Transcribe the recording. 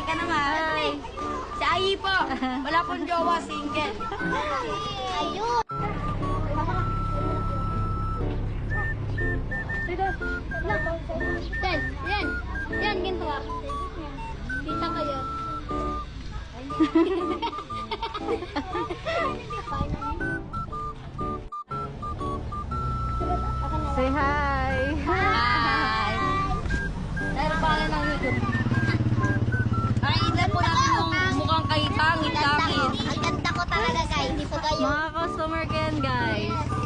ka naman. Si Ayi po. Wala pong jowa, single. Ayun. Yan. Yan, ganito ah. Kita kayo. Say hi! Hi! Dahil pala ng YouTube. Nakikita po natin yung mukhang kaitangin. Ang ganda ko talaga guys. Ito kayo. Mga customer ko yan, guys.